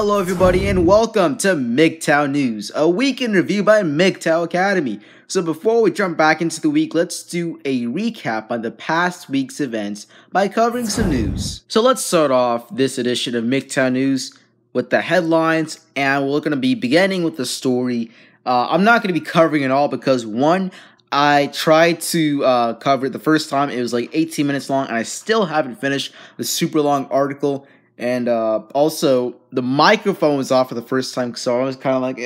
Hello everybody and welcome to MGTOW News, a week in review by MGTOW Academy. So before we jump back into the week, let's do a recap on the past week's events by covering some news. So let's start off this edition of MGTOW News with the headlines, and we're going to be beginning with the story. I'm not going to be covering it all because one, I tried to cover it the first time. It was like 18 minutes long and I still haven't finished the super long article. And also, the microphone was off for the first time, so I was kind of like,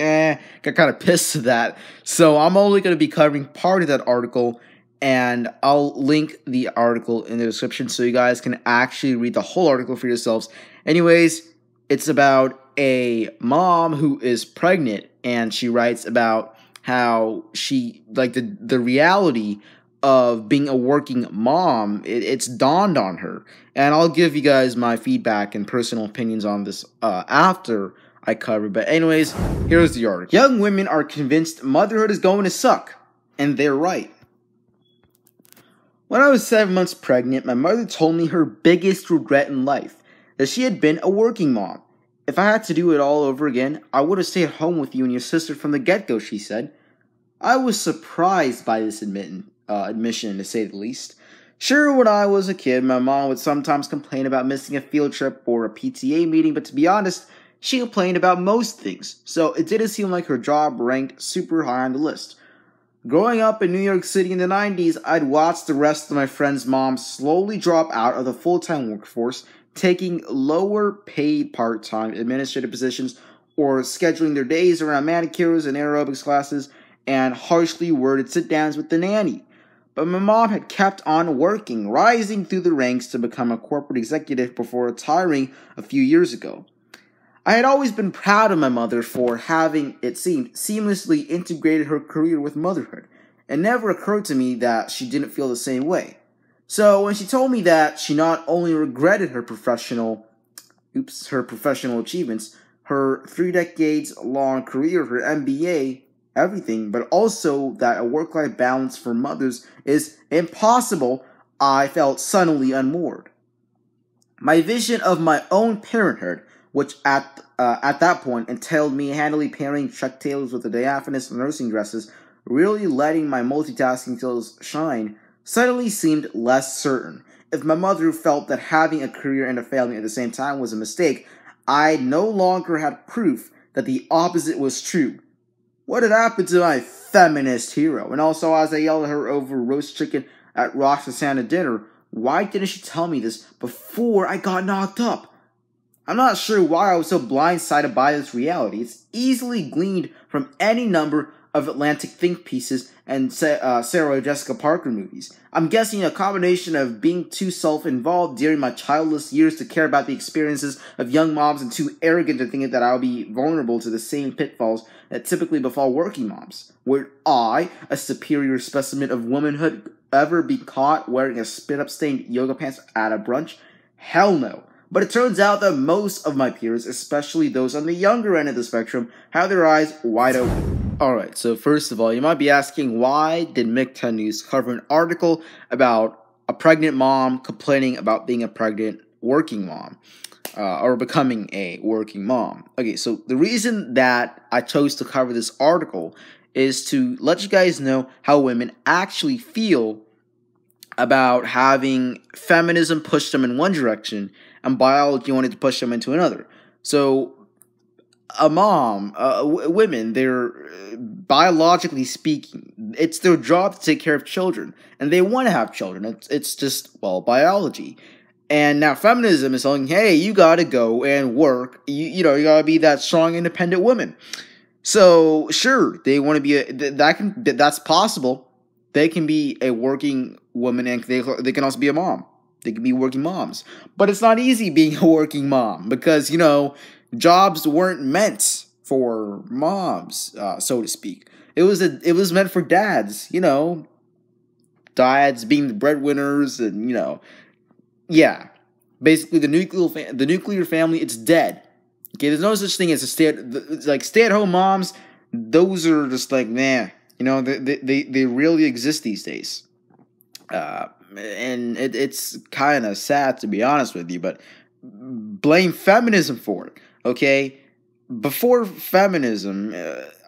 got kind of pissed at that. So I'm only going to be covering part of that article, and I'll link the article in the description so you guys can actually read the whole article for yourselves. Anyways, it's about a mom who is pregnant, and she writes about how she, like, the reality of being a working mom, it's dawned on her. And I'll give you guys my feedback and personal opinions on this after I cover. But anyways, here's the article. Young women are convinced motherhood is going to suck. And they're right. When I was 7 months pregnant, my mother told me her biggest regret in life, that she had been a working mom. If I had to do it all over again, I would have stayed home with you and your sister from the get-go, she said. I was surprised by this admission, to say the least. Sure, when I was a kid, my mom would sometimes complain about missing a field trip or a PTA meeting, but to be honest, she complained about most things, so it didn't seem like her job ranked super high on the list. Growing up in New York City in the 90s, I'd watched the rest of my friends' moms slowly drop out of the full-time workforce, taking lower-paid part-time administrative positions or scheduling their days around manicures and aerobics classes and harshly worded sit-downs with the nanny. But my mom had kept on working, rising through the ranks to become a corporate executive before retiring a few years ago. I had always been proud of my mother for having, it seemed, seamlessly integrated her career with motherhood. It never occurred to me that she didn't feel the same way. So when she told me that she not only regretted her professional achievements, her 3 decades long career, her MBA, everything, but also that a work-life balance for mothers is impossible, I felt suddenly unmoored. My vision of my own parenthood, which at that point entailed me handily pairing Chuck Taylors with the diaphanous nursing dresses, really letting my multitasking skills shine, suddenly seemed less certain. If my mother felt that having a career and a family at the same time was a mistake, I no longer had proof that the opposite was true. What had happened to my feminist hero? And also, as I yelled at her over roast chicken at Rosh Hashanah dinner, why didn't she tell me this before I got knocked up? I'm not sure why I was so blindsided by this reality. It's easily gleaned from any number of Atlantic think pieces and Sarah Jessica Parker movies. I'm guessing a combination of being too self-involved during my childless years to care about the experiences of young moms and too arrogant to think that I'll be vulnerable to the same pitfalls that typically befall working moms. Would I, a superior specimen of womanhood, ever be caught wearing a spit-up-stained yoga pants at a brunch? Hell no. But it turns out that most of my peers, especially those on the younger end of the spectrum, have their eyes wide open. Alright, so first of all, you might be asking, why did MGTOW News cover an article about a pregnant mom complaining about being a pregnant working mom? Or becoming a working mom. Okay, so the reason that I chose to cover this article is to let you guys know how women actually feel about having feminism push them in one direction and biology wanted to push them into another. So a mom, women, they're biologically speaking, it's their job to take care of children, and they want to have children. It's just, well, biology. And now feminism is saying, hey, you gotta go and work. You gotta be that strong, independent woman. So sure, they want to be that's possible. They can be a working woman and they can also be a mom. They can be working moms. But it's not easy being a working mom because, jobs weren't meant for moms, so to speak. It was meant for dads, dads being the breadwinners and, yeah, basically the nuclear family, it's dead. Okay, there's no such thing as stay-at-home moms. Those are just like, man, they really exist these days. And it's kind of sad, to be honest with you, but blame feminism for it, okay? before feminism,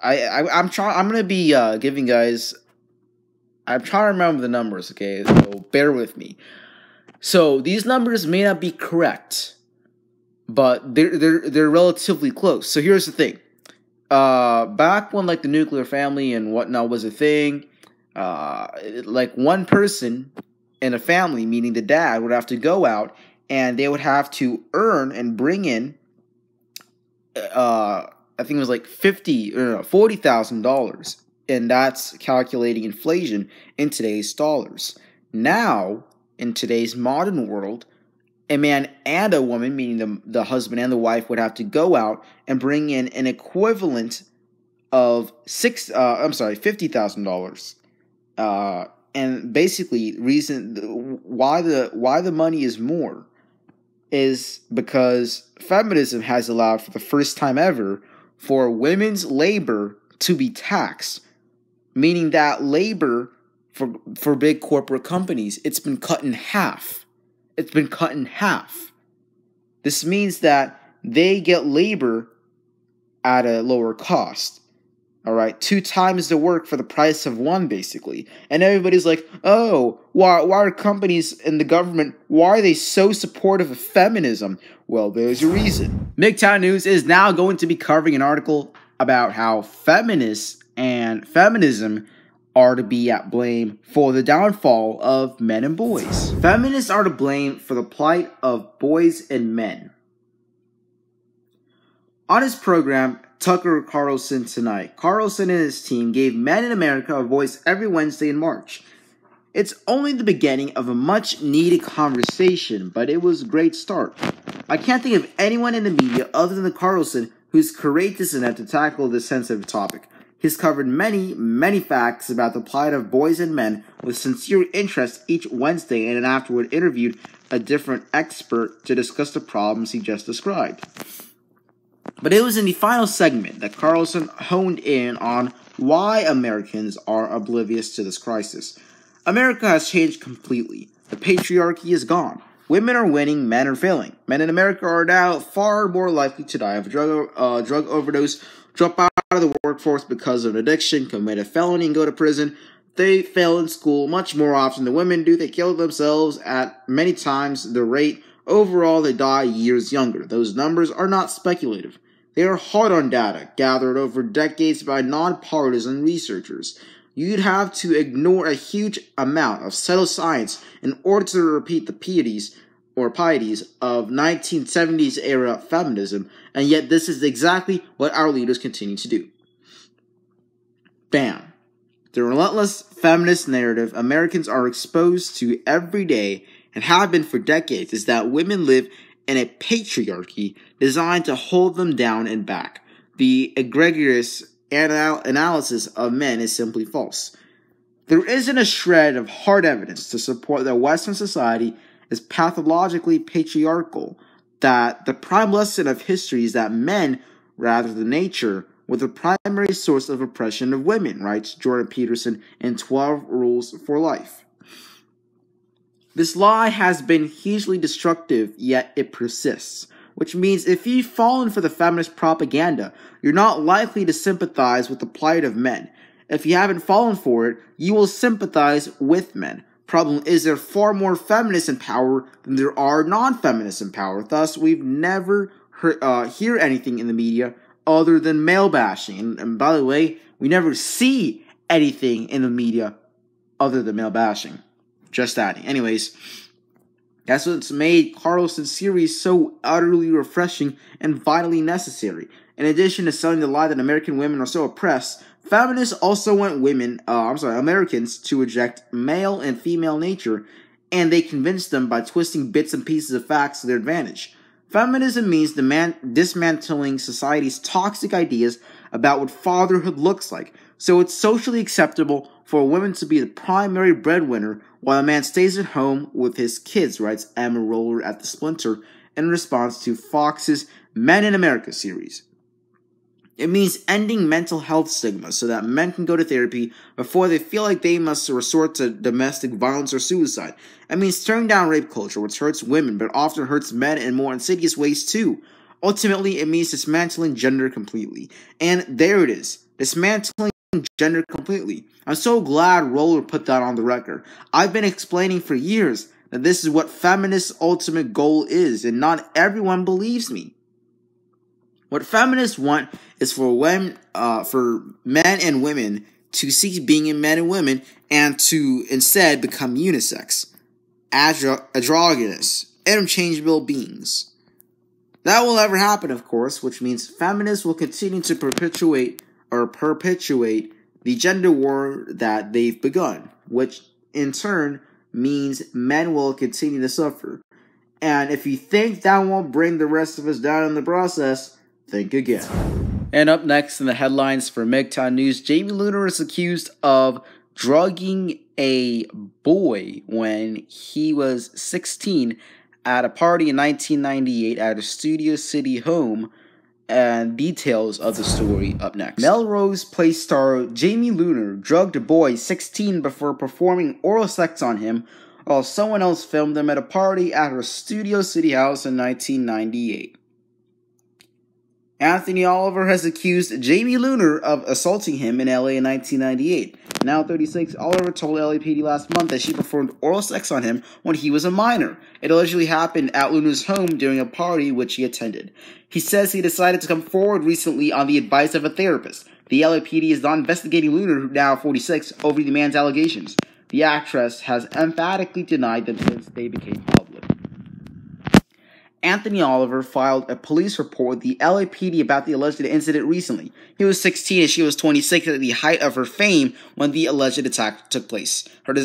I'm gonna be giving guys. I'm trying to remember the numbers. Okay, so bear with me. So these numbers may not be correct, but they're relatively close. So here's the thing. Back when like the nuclear family and whatnot was a thing, like one person in a family, meaning the dad, would have to go out and they would have to earn and bring in, I think it was like $40,000, and that's calculating inflation in today's dollars. Now, in today's modern world, a man and a woman, meaning the husband and the wife, would have to go out and bring in an equivalent of $50,000. And basically, reason why the money is more is because feminism has allowed for the first time ever for women's labor to be taxed, meaning that labor for big corporate companies, it's been cut in half. It's been cut in half. This means that they get labor at a lower cost. All right, 2 times the work for the price of one, basically. And everybody's like, oh, why are companies and the government, why are they so supportive of feminism? Well, there's a reason. MGTOW News is now going to be covering an article about how feminists and feminism are to be at blame for the downfall of men and boys. Feminists are to blame for the plight of boys and men. On his program, Tucker Carlson Tonight, Carlson and his team gave men in America a voice every Wednesday in March. It's only the beginning of a much-needed conversation, but it was a great start. I can't think of anyone in the media other than Carlson who's courageous enough to tackle this sensitive topic. He's covered many, many facts about the plight of boys and men with sincere interest each Wednesday, and then afterward interviewed a different expert to discuss the problems he just described. But it was in the final segment that Carlson honed in on why Americans are oblivious to this crisis. America has changed completely. The patriarchy is gone. Women are winning, men are failing. Men in America are now far more likely to die of a drug overdose, drop out of the workforce because of addiction, commit a felony and go to prison. They fail in school much more often than women do. They kill themselves at many times the rate. Overall, they die years younger. Those numbers are not speculative. They are hard-on data gathered over decades by nonpartisan researchers. You'd have to ignore a huge amount of subtle science in order to repeat the pieties of 1970s era feminism, and yet this is exactly what our leaders continue to do. Bam. The relentless feminist narrative Americans are exposed to every day and have been for decades is that women live in a patriarchy designed to hold them down and back. The egregious analysis of men is simply false. There isn't a shred of hard evidence to support that Western society is pathologically patriarchal, that the prime lesson of history is that men, rather than nature, were the primary source of oppression of women, writes Jordan Peterson in 12 Rules for Life. This lie has been hugely destructive, yet it persists, which means if you've fallen for the feminist propaganda, you're not likely to sympathize with the plight of men. If you haven't fallen for it, you will sympathize with men. Problem is, there are far more feminists in power than there are non-feminists in power. Thus, we've never hear anything in the media other than male bashing. And by the way, we never see anything in the media other than male bashing. Just adding. Anyways, that's what's made Carlson's series so utterly refreshing and vitally necessary. In addition to selling the lie that American women are so oppressed, feminists also want Americans to reject male and female nature, and they convince them by twisting bits and pieces of facts to their advantage. Feminism means dismantling society's toxic ideas about what fatherhood looks like, so it's socially acceptable for women to be the primary breadwinner while a man stays at home with his kids, writes Emma Roller at The Splinter in response to Fox's Men in America series. It means ending mental health stigma so that men can go to therapy before they feel like they must resort to domestic violence or suicide. It means tearing down rape culture, which hurts women but often hurts men in more insidious ways too. Ultimately, it means dismantling gender completely. And there it is. Dismantling gender completely. I'm so glad Roller put that on the record. I've been explaining for years that this is what feminists' ultimate goal is, and not everyone believes me. What feminists want is for men and women to cease being men and women and to instead become unisex, androgynous, interchangeable beings. That will never happen, of course, which means feminists will continue to perpetuate the gender war that they've begun, which in turn means men will continue to suffer. And if you think that won't bring the rest of us down in the process, think again. And up next in the headlines for MGTOW News, Jamie Luner is accused of drugging a boy when he was 16 at a party in 1998 at a Studio City home, and details of the story up next. Melrose Place star Jamie Luner drugged a boy 16 before performing oral sex on him while someone else filmed them at a party at her Studio City house in 1998. Anthony Oliver has accused Jamie Luner of assaulting him in LA in 1998. Now 36, Oliver told LAPD last month that she performed oral sex on him when he was a minor. It allegedly happened at Luner's home during a party which he attended. He says he decided to come forward recently on the advice of a therapist. The LAPD is now investigating Luner, now 46, over the man's allegations. The actress has emphatically denied them since they became public. Anthony Oliver filed a police report with the LAPD about the alleged incident recently. He was 16 and she was 26 at the height of her fame when the alleged attack took place. But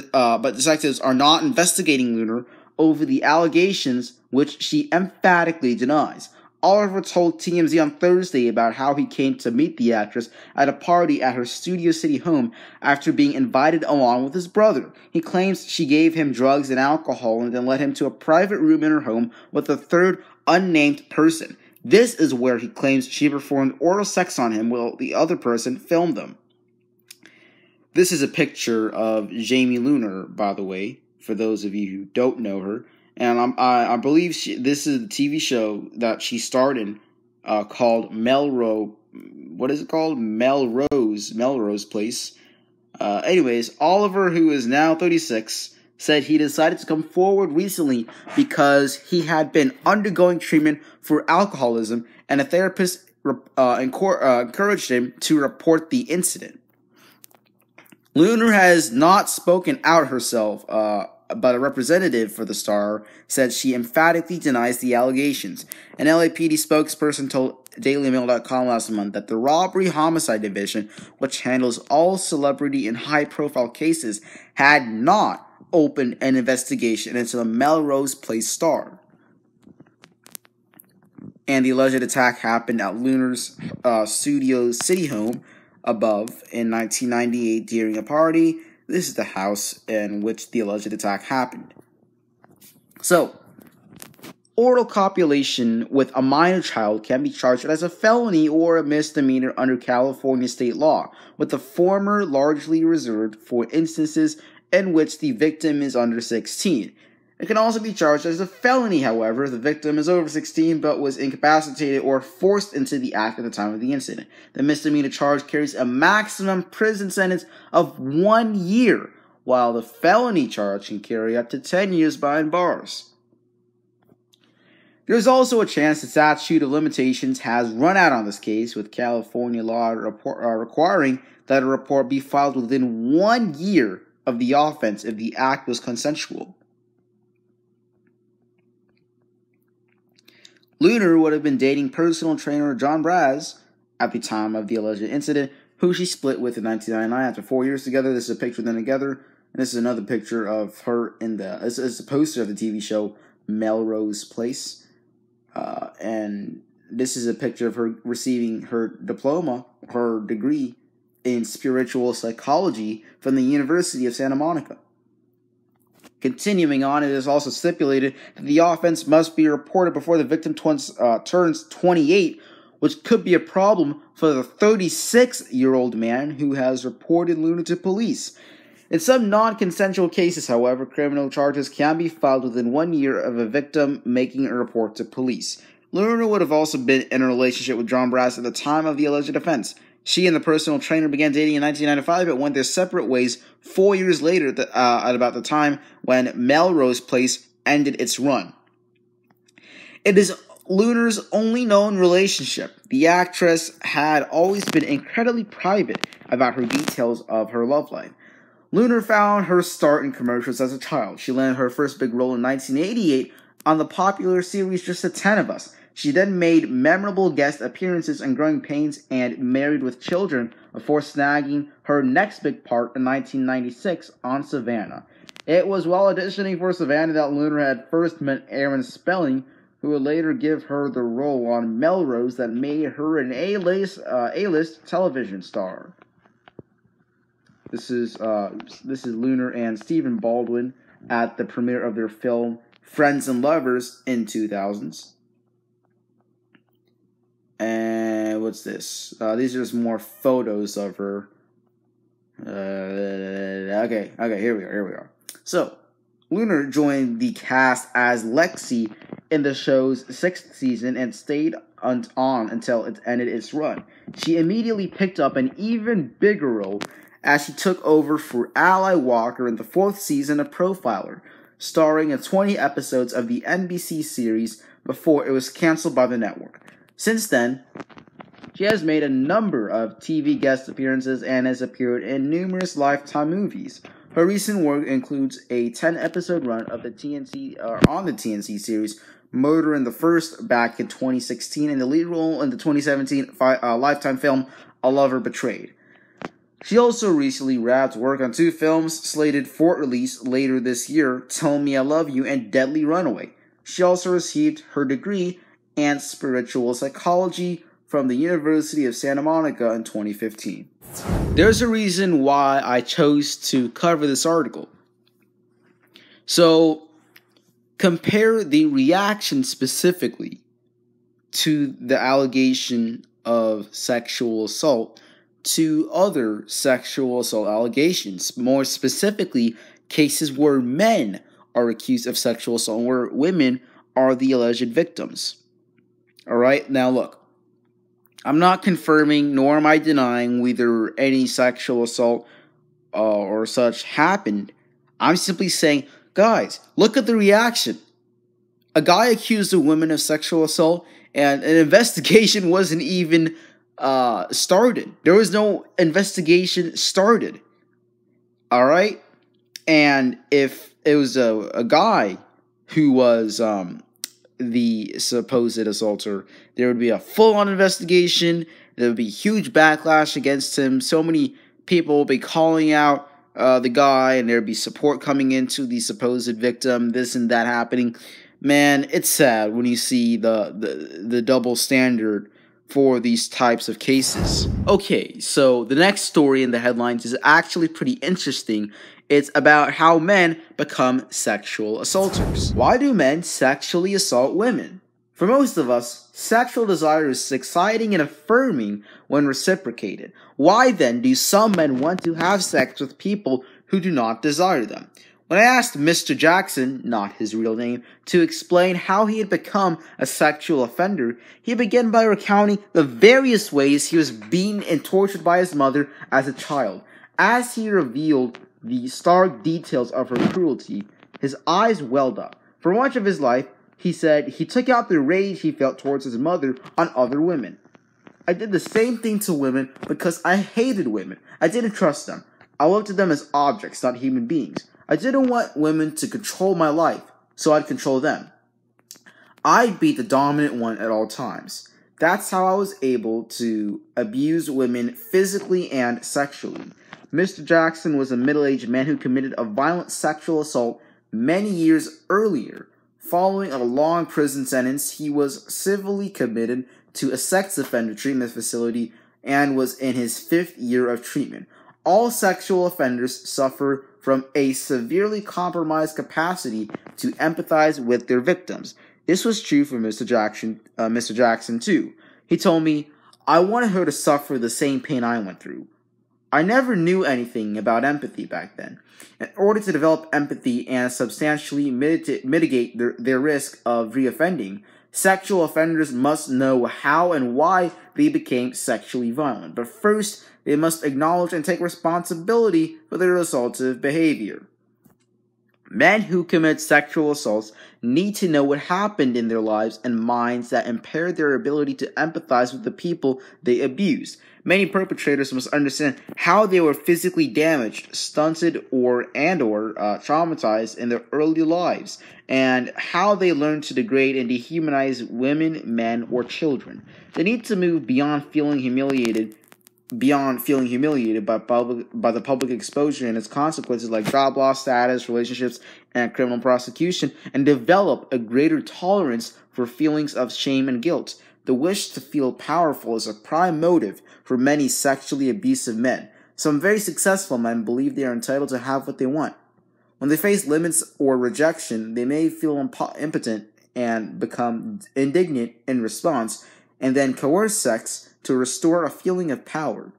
detectives are not investigating Luner over the allegations, which she emphatically denies. Oliver told TMZ on Thursday about how he came to meet the actress at a party at her Studio City home after being invited along with his brother. He claims she gave him drugs and alcohol and then led him to a private room in her home with a third unnamed person. This is where he claims she performed oral sex on him while the other person filmed them. This is a picture of Jamie Luner, by the way, for those of you who don't know her. And I believe this is the TV show that she starred in called Melrose. What is it called? Melrose Place. Anyways, Oliver, who is now 36, said he decided to come forward recently because he had been undergoing treatment for alcoholism, and a therapist encouraged him to report the incident. Luner has not spoken out herself, but a representative for the star said she emphatically denies the allegations. An LAPD spokesperson told DailyMail.com last month that the Robbery Homicide Division, which handles all celebrity and high-profile cases, had not opened an investigation into the Melrose Place star. And the alleged attack happened at Luner's Studio City home above in 1998 during a party. This is the house in which the alleged attack happened. So, oral copulation with a minor child can be charged as a felony or a misdemeanor under California state law, with the former largely reserved for instances in which the victim is under 16. It can also be charged as a felony, however, if the victim is over 16 but was incapacitated or forced into the act at the time of the incident. The misdemeanor charge carries a maximum prison sentence of 1 year, while the felony charge can carry up to 10 years behind bars. There's also a chance the statute of limitations has run out on this case, with California law requiring that a report be filed within 1 year of the offense if the act was consensual. Luner would have been dating personal trainer John Braz at the time of the alleged incident, who she split with in 1999 after 4 years together. This is a picture of them together, and this is another picture of her in this is a poster of the TV show Melrose Place, and this is a picture of her receiving her diploma, her degree in spiritual psychology from the University of Santa Monica. Continuing on, it is also stipulated that the offense must be reported before the victim turns 28, which could be a problem for the 36-year-old man who has reported Luner to police. In some non-consensual cases, however, criminal charges can be filed within 1 year of a victim making a report to police. Luner would have also been in a relationship with John Brass at the time of the alleged offense. She and the personal trainer began dating in 1995, but went their separate ways 4 years later at about the time when Melrose Place ended its run. It is Luner's only known relationship. The actress had always been incredibly private about her details of her love life. Luner found her start in commercials as a child. She landed her first big role in 1988 on the popular series Just the 10 of Us. She then made memorable guest appearances in Growing Pains and Married with Children before snagging her next big part in 1996 on Savannah. It was while auditioning for Savannah that Luner had first met Aaron Spelling, who would later give her the role on Melrose that made her an A-list television star. This is Luner and Stephen Baldwin at the premiere of their film Friends and Lovers in 2000s. And what's this? These are just more photos of her. Okay, here we are. So, Luner joined the cast as Lexi in the show's 6th season and stayed on until it ended its run. She immediately picked up an even bigger role as she took over for Ally Walker in the 4th season of Profiler, starring in 20 episodes of the NBC series before it was canceled by the network. Since then, she has made a number of TV guest appearances and has appeared in numerous Lifetime movies. Her recent work includes a 10-episode run of the TNC series Murder in the First back in 2016 and the lead role in the 2017 Lifetime film A Lover Betrayed. She also recently wrapped work on 2 films slated for release later this year, Tell Me I Love You and Deadly Runaway. She also received her degree in spiritual psychology from the University of Santa Monica in 2015. There's a reason why I chose to cover this article. So, compare the reaction specifically to the allegation of sexual assault to other sexual assault allegations. More specifically, cases where men are accused of sexual assault, where women are the alleged victims. Alright, now look. I'm not confirming nor am I denying whether any sexual assault or such happened. I'm simply saying, guys, look at the reaction. A guy accused a woman of sexual assault and an investigation wasn't even started. There was no investigation started. Alright? And if it was a guy who was the supposed assaulter, there would be a full-on investigation. There would be huge backlash against him. So many people would be calling out the guy, and there would be support coming into the supposed victim, this and that happening. Man, it's sad when you see the double standard for these types of cases. Okay, so the next story in the headlines is actually pretty interesting. It's about how men become sexual assaulters. Why do men sexually assault women? For most of us, sexual desire is exciting and affirming when reciprocated. Why then do some men want to have sex with people who do not desire them? When I asked Mr. Jackson, not his real name, to explain how he had become a sexual offender, he began by recounting the various ways he was beaten and tortured by his mother as a child. As he revealed the stark details of her cruelty, his eyes welled up. For much of his life, he said he took out the rage he felt towards his mother on other women. I did the same thing to women because I hated women. I didn't trust them. I looked at them as objects, not human beings. I didn't want women to control my life, so I'd control them. I'd be the dominant one at all times. That's how I was able to abuse women physically and sexually. Mr. Jackson was a middle-aged man who committed a violent sexual assault many years earlier. Following a long prison sentence, he was civilly committed to a sex offender treatment facility and was in his 5th year of treatment. All sexual offenders suffer from a severely compromised capacity to empathize with their victims. This was true for Mr. Jackson too. He told me, "I wanted her to suffer the same pain I went through." I never knew anything about empathy back then. In order to develop empathy and substantially mitigate their risk of reoffending, Sexual offenders must know how and why they became sexually violent, but first, they must acknowledge and take responsibility for their assaultive behavior. Men who commit sexual assaults need to know what happened in their lives and minds that impaired their ability to empathize with the people they abused. Many perpetrators must understand how they were physically damaged, stunted, or traumatized in their early lives, and how they learned to degrade and dehumanize women, men, or children. They need to move beyond feeling humiliated by the public exposure and its consequences like job loss, status, relationships, and criminal prosecution, and develop a greater tolerance for feelings of shame and guilt. The wish to feel powerful is a prime motive for many sexually abusive men. Some very successful men believe they are entitled to have what they want. When they face limits or rejection, they may feel impotent and become indignant in response, and then coerce sex to restore a feeling of power.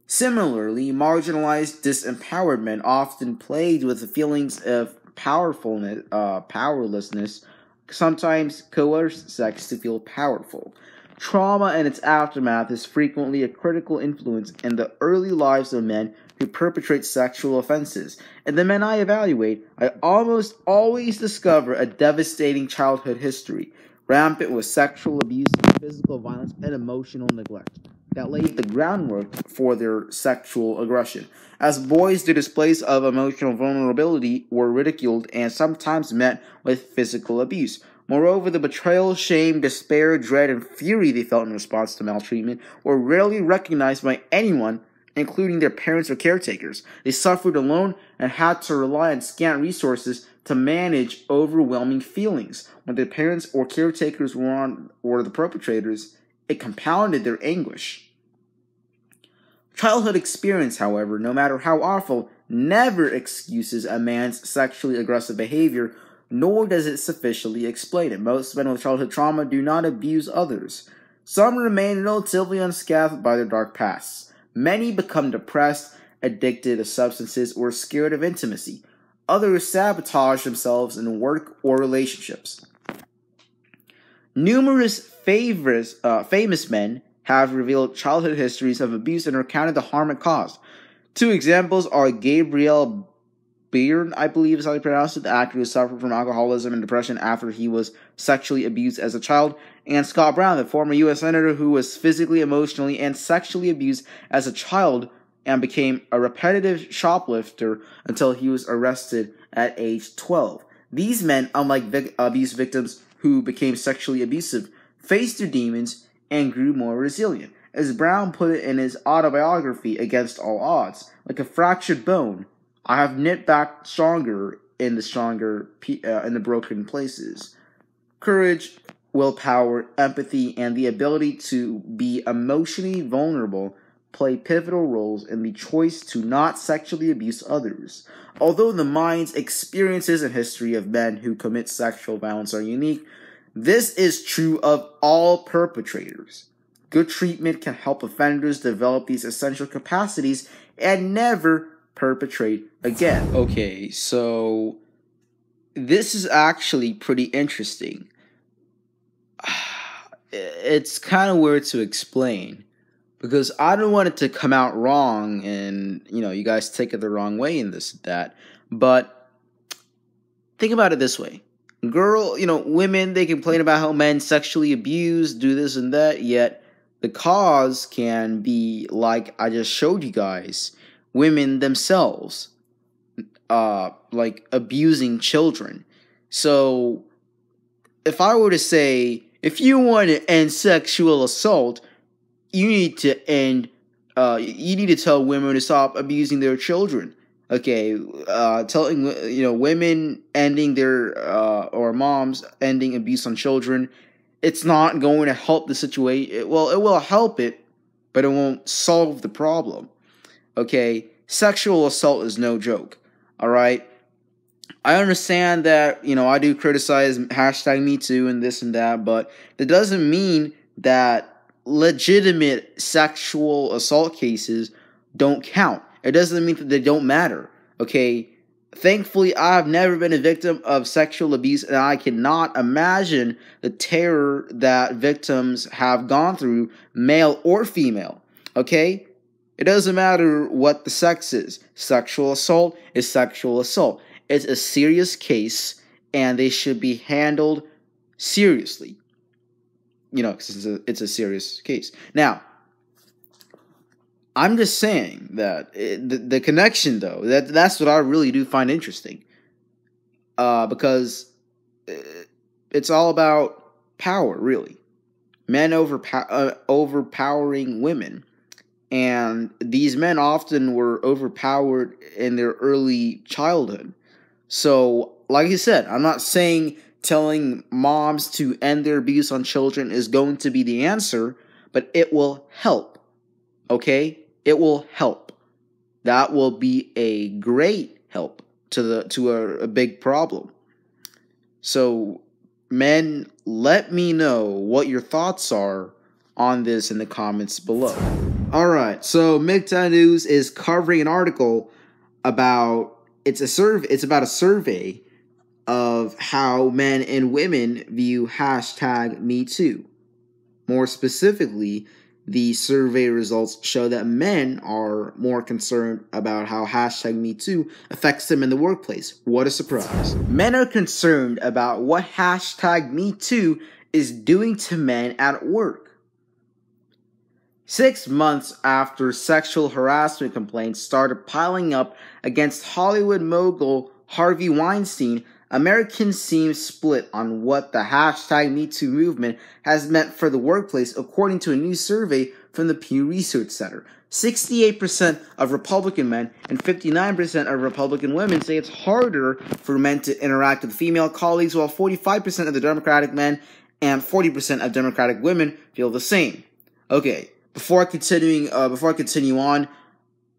Similarly, marginalized, disempowered men, often plagued with feelings of powerlessness, sometimes coerce sex to feel powerful. Trauma and its aftermath is frequently a critical influence in the early lives of men who perpetrate sexual offenses. In the men I evaluate, I almost always discover a devastating childhood history, rampant with sexual abuse, physical violence, and emotional neglect, that laid the groundwork for their sexual aggression. As boys, their displays of emotional vulnerability were ridiculed and sometimes met with physical abuse. Moreover, the betrayal, shame, despair, dread, and fury they felt in response to maltreatment were rarely recognized by anyone, including their parents or caretakers. They suffered alone and had to rely on scant resources to manage overwhelming feelings. When their parents or caretakers were the perpetrators, it compounded their anguish. Childhood experience, however, no matter how awful, never excuses a man's sexually aggressive behavior, nor does it sufficiently explain it. Most men with childhood trauma do not abuse others. Some remain relatively unscathed by their dark pasts. Many become depressed, addicted to substances, or scared of intimacy. Others sabotage themselves in work or relationships. Numerous famous men have revealed childhood histories of abuse and recounted the harm it caused. Two examples are Gabriel Byrne, I believe is how you pronounce it, the actor who suffered from alcoholism and depression after he was sexually abused as a child, and Scott Brown, the former U.S. Senator who was physically, emotionally, and sexually abused as a child and became a repetitive shoplifter until he was arrested at age 12. These men, unlike abuse victims who became sexually abusive, faced their demons and grew more resilient. As Brown put it in his autobiography, Against All Odds, like a fractured bone, I have knit back stronger in the broken places. Courage, willpower, empathy, and the ability to be emotionally vulnerable play pivotal roles in the choice to not sexually abuse others. Although the minds, experiences, and history of men who commit sexual violence are unique, this is true of all perpetrators. Good treatment can help offenders develop these essential capacities and never perpetrate again. Okay, so this is actually pretty interesting. It's kind of weird to explain because I don't want it to come out wrong and, you guys take it the wrong way in this and that. But think about it this way. Women, they complain about how men sexually abuse, do this and that, yet the cause can be, like I just showed you guys, women themselves, like abusing children. So if I were to say, if you want to end sexual assault, you need to tell women to stop abusing their children. Okay, telling women ending or moms ending abuse on children, it's not going to help the situation. Well, it will help it, but it won't solve the problem. Okay, sexual assault is no joke. All right, I understand that I do criticize #MeToo and this and that, but that doesn't mean that legitimate sexual assault cases don't count. It doesn't mean that they don't matter. Okay, Thankfully, I have never been a victim of sexual abuse, and I cannot imagine the terror that victims have gone through, male or female. Okay? It doesn't matter what the sex is. Sexual assault is sexual assault. It's a serious case, and they should be handled seriously. Because it's a serious case. Now, I'm just saying that the connection, though, that's what I really do find interesting. Because it's all about power, really. Men overpowering women. And these men often were overpowered in their early childhood. So, like I said, I'm not saying telling moms to end their abuse on children is going to be the answer, but it will help. Okay? It will help. That will be a great help to a big problem. So, men, let me know what your thoughts are on this in the comments below. Alright, so MGTOW News is covering an article about it's about a survey of how men and women view #MeToo. More specifically, the survey results show that men are more concerned about how #MeToo affects them in the workplace. What a surprise. Men are concerned about what #MeToo is doing to men at work. 6 months after sexual harassment complaints started piling up against Hollywood mogul Harvey Weinstein, Americans seem split on what the #MeToo movement has meant for the workplace, according to a new survey from the Pew Research Center. 68% of Republican men and 59% of Republican women say it's harder for men to interact with female colleagues, while 45% of the Democratic men and 40% of Democratic women feel the same. Okay, before I continue on,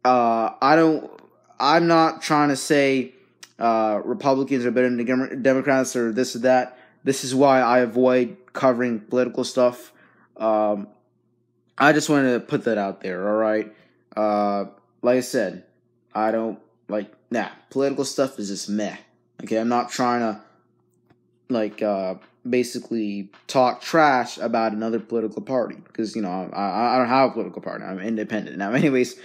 I'm not trying to say Republicans are better than Democrats or this or that. This is why I avoid covering political stuff. I just wanted to put that out there, alright? Like I said, I don't, political stuff is just meh. Okay, I'm not trying to, basically talk trash about another political party. Because, I don't have a political party. I'm independent. Now, anyways,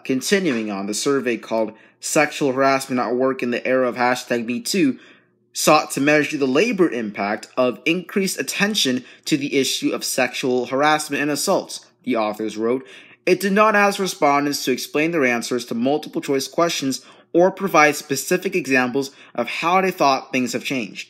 continuing on, the survey called Sexual Harassment at Work in the Era of #MeToo sought to measure the labor impact of increased attention to the issue of sexual harassment and assaults, the authors wrote. It did not ask respondents to explain their answers to multiple choice questions or provide specific examples of how they thought things have changed.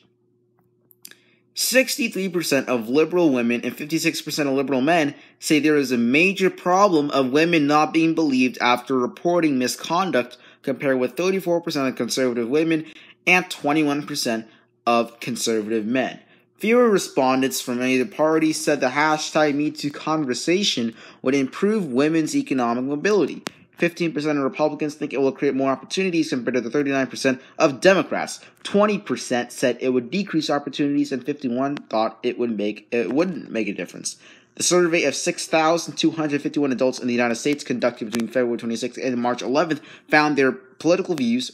63% of liberal women and 56% of liberal men say there is a major problem of women not being believed after reporting misconduct, compared with 34% of conservative women and 21% of conservative men. Fewer respondents from any of the parties said the #MeToo conversation would improve women's economic mobility. 15% of Republicans think it will create more opportunities compared to the 39% of Democrats. 20% said it would decrease opportunities, and 51% thought it wouldn't make a difference. The survey of 6,251 adults in the United States conducted between February 26th and March 11th found that political views,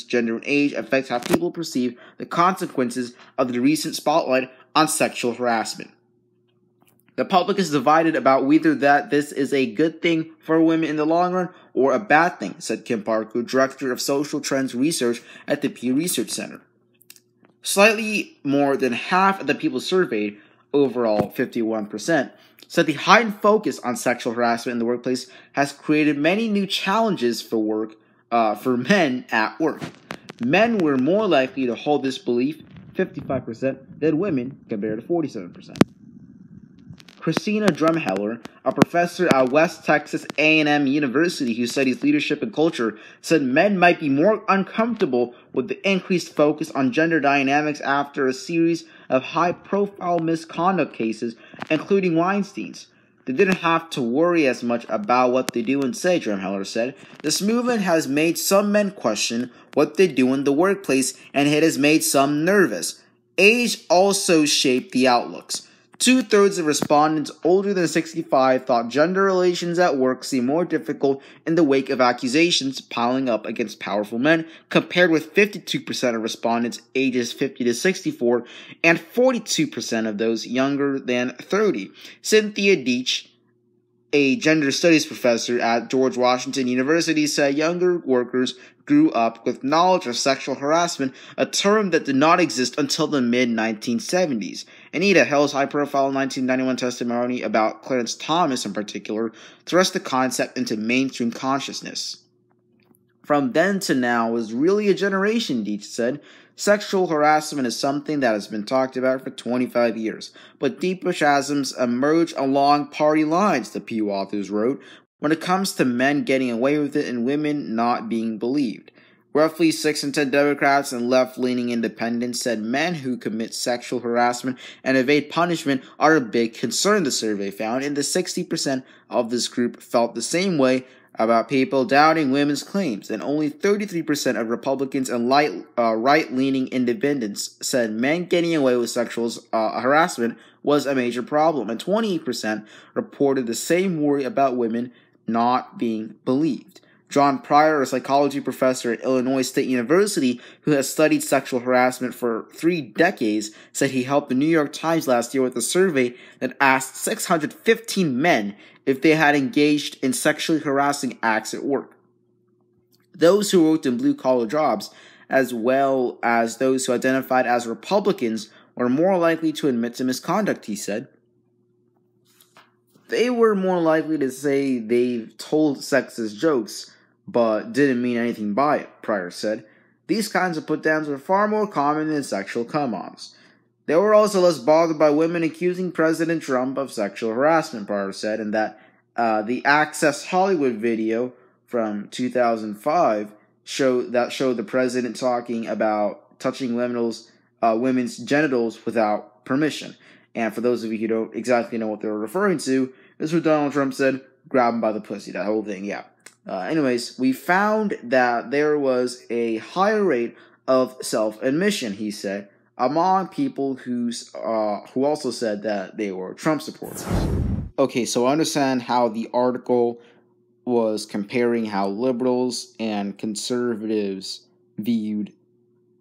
gender and age, affect how people perceive the consequences of the recent spotlight on sexual harassment. The public is divided about whether this is a good thing for women in the long run or a bad thing, said Kim Parker, director of social trends research at the Pew Research Center. Slightly more than half of the people surveyed, overall 51%, said the heightened focus on sexual harassment in the workplace has created many new challenges for men at work. Men were more likely to hold this belief, 55%, than women, compared to 47%. Christina Drumheller, a professor at West Texas A&M University who studies leadership and culture, said men might be more uncomfortable with the increased focus on gender dynamics after a series of high-profile misconduct cases, including Weinstein's. They didn't have to worry as much about what they do and say, Drumheller said. This movement has made some men question what they do in the workplace, and it has made some nervous. Age also shaped the outlooks. 2/3 of respondents older than 65 thought gender relations at work seemed more difficult in the wake of accusations piling up against powerful men, compared with 52% of respondents ages 50 to 64 and 42% of those younger than 30. Cynthia Deitch, a gender studies professor at George Washington University, said younger workers grew up with knowledge of sexual harassment, a term that did not exist until the mid-1970s. Anita Hill's high-profile 1991 testimony about Clarence Thomas in particular thrust the concept into mainstream consciousness. From then to now was really a generation, Deitch said. Sexual harassment is something that has been talked about for 25 years, but deeper chasms emerge along party lines, the Pew authors wrote, when it comes to men getting away with it and women not being believed. Roughly 6 in 10 Democrats and left-leaning independents said men who commit sexual harassment and evade punishment are a big concern, the survey found, and the 60% of this group felt the same way about people doubting women's claims, and only 33% of Republicans and right-leaning independents said men getting away with sexual harassment was a major problem, and 28% reported the same worry about women not being believed. John Pryor, a psychology professor at Illinois State University who has studied sexual harassment for 3 decades, said he helped the New York Times last year with a survey that asked 615 men if they had engaged in sexually harassing acts at work. Those who worked in blue-collar jobs, as well as those who identified as Republicans, were more likely to admit to misconduct, he said. They were more likely to say they've told sexist jokes, but didn't mean anything by it, Pryor said. These kinds of put-downs were far more common than sexual come-ons. They were also less bothered by women accusing President Trump of sexual harassment, Pryor said, and that the Access Hollywood video from 2005 showed the president talking about touching women's genitals without permission. And for those of you who don't exactly know what they're referring to, this is what Donald Trump said, grab him by the pussy, that whole thing, yeah. Anyways, we found that there was a higher rate of self-admission, he said, among people who also said that they were Trump supporters. Okay, so I understand how the article was comparing how liberals and conservatives viewed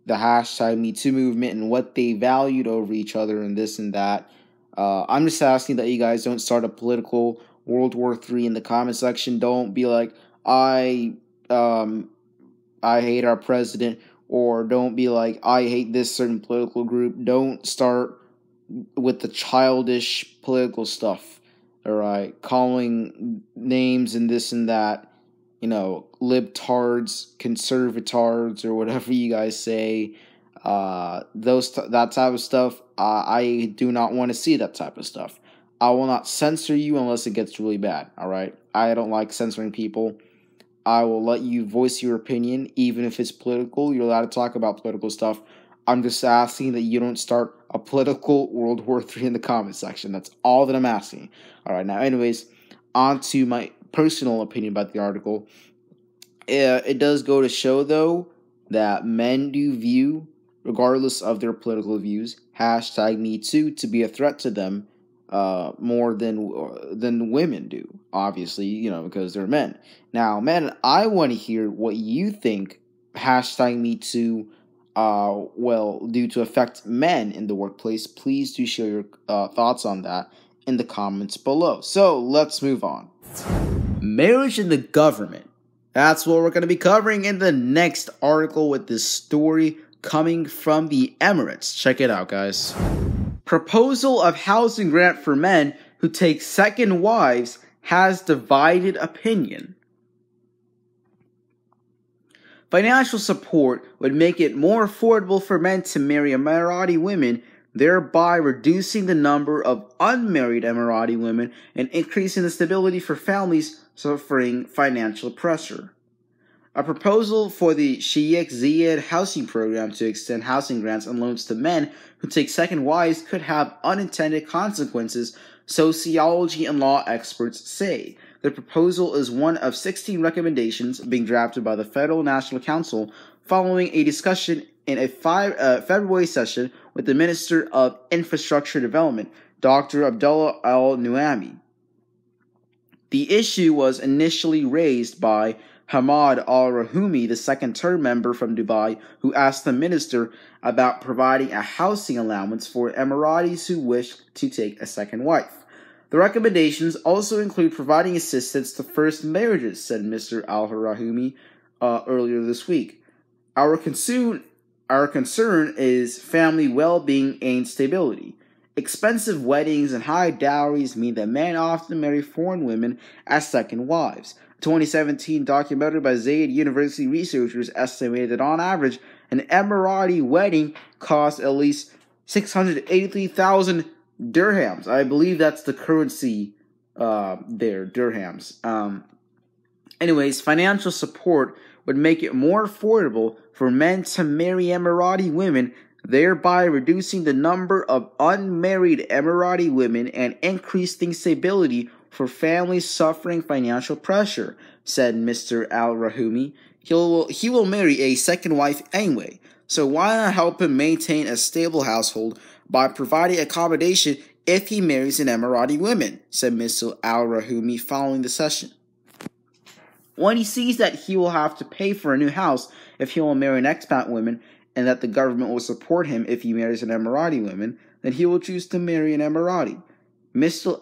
the hashtag #MeToo movement and what they valued over each other and this and that. I'm just asking that you guys don't start a political World War III in the comment section. Don't be like, I hate our president, or don't be like, I hate this certain political group. Don't start with the childish political stuff, alright? Calling names and this and that, libtards, conservatards, or whatever you guys say. That type of stuff, I do not want to see that type of stuff. I will not censor you unless it gets really bad, alright? I don't like censoring people. I will let you voice your opinion, even if it's political. You're allowed to talk about political stuff. I'm just asking that you don't start a political World War III in the comment section. That's all that I'm asking. Alright, now anyways, on to my personal opinion about the article. It does go to show, though, that men do view, regardless of their political views, hashtag #MeToo to be a threat to them more than women do, obviously, because they're men. Now, men, I want to hear what you think hashtag #MeToo will do to affect men in the workplace. Please do share your thoughts on that in the comments below. So, let's move on. Marriage in the government. That's what we're going to be covering in the next article with this story coming from the Emirates. Check it out, guys. Proposal of housing grant for men who take second wives has divided opinion. Financial support would make it more affordable for men to marry Emirati women, thereby reducing the number of unmarried Emirati women and increasing the stability for families suffering financial pressure. A proposal for the Sheikh Zayed housing program to extend housing grants and loans to men who take second wives could have unintended consequences, sociology and law experts say. The proposal is one of 16 recommendations being drafted by the Federal National Council following a discussion in a February session with the Minister of Infrastructure Development, Dr. Abdullah al-Nuami. The issue was initially raised by Hamad al-Rahumi, the second-term member from Dubai, who asked the minister about providing a housing allowance for Emiratis who wish to take a second wife. The recommendations also include providing assistance to first marriages, said Mr. al-Rahumi earlier this week. Our concern is family well-being and stability. Expensive weddings and high dowries mean that men often marry foreign women as second wives. A 2017 documentary by Zayd University researchers estimated that on average, an Emirati wedding costs at least 683,000 dirhams. I believe that's the currency there, dirhams. Anyways, financial support would make it more affordable for men to marry Emirati women, thereby reducing the number of unmarried Emirati women and increasing stability for families suffering financial pressure, said Mr. al-Rahumi. He will marry a second wife anyway, so why not help him maintain a stable household by providing accommodation if he marries an Emirati woman, said Mr. al-Rahumi following the session. When he sees that he will have to pay for a new house if he will marry an expat woman, and that the government will support him if he marries an Emirati woman, then he will choose to marry an Emirati. Mr.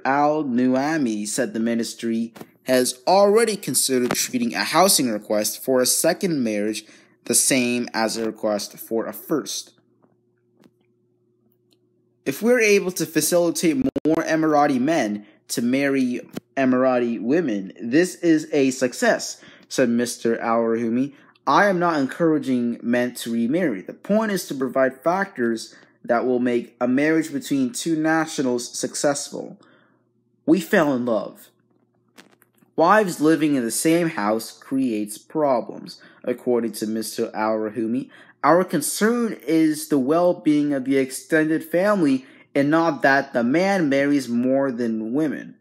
al-Nuami said the ministry has already considered treating a housing request for a second marriage the same as a request for a first. If we're able to facilitate more Emirati men to marry Emirati women, this is a success, said Mr. al-Rahumi. I am not encouraging men to remarry. The point is to provide factors that will make a marriage between two nationals successful. We fell in love. Wives living in the same house creates problems, according to Mr. al-Rahumi. Our concern is the well-being of the extended family and not that the man marries more than women.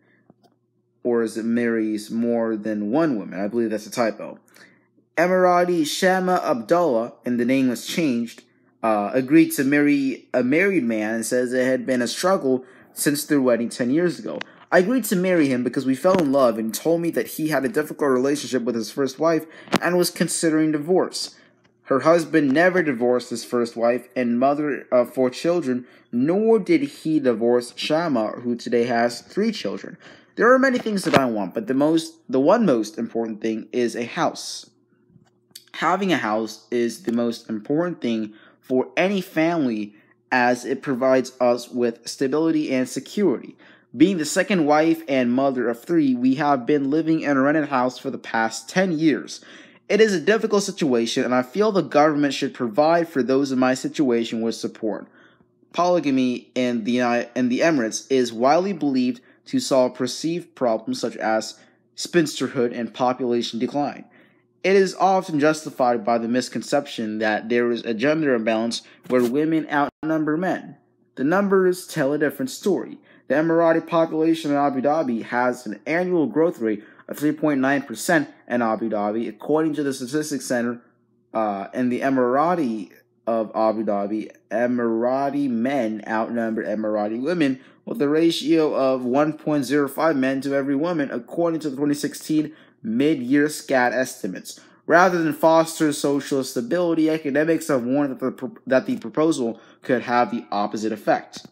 Or is it marries more than one woman? I believe that's a typo. Emirati Shama Abdullah, and the name was changed, agreed to marry a married man and says it had been a struggle since their wedding 10 years ago. I agreed to marry him because we fell in love and told me that he had a difficult relationship with his first wife and was considering divorce. Her husband never divorced his first wife and mother of 4 children, nor did he divorce Shama, who today has 3 children. There are many things that I want, but the one most important thing is a house. Having a house is the most important thing for any family as it provides us with stability and security. Being the second wife and mother of 3, we have been living in a rented house for the past 10 years. It is a difficult situation, and I feel the government should provide for those in my situation with support. Polygamy in the Emirates is widely believed to solve perceived problems such as spinsterhood and population decline. It is often justified by the misconception that there is a gender imbalance where women outnumber men. The numbers tell a different story. The Emirati population in Abu Dhabi has an annual growth rate of 3.9% in Abu Dhabi, according to the Statistics Center. In the Emirati of Abu Dhabi, Emirati men outnumber Emirati women with a ratio of 1.05 men to every woman, according to the 2016 mid-year SCAT estimates. Rather than foster social stability, academics have warned that the proposal could have the opposite effect.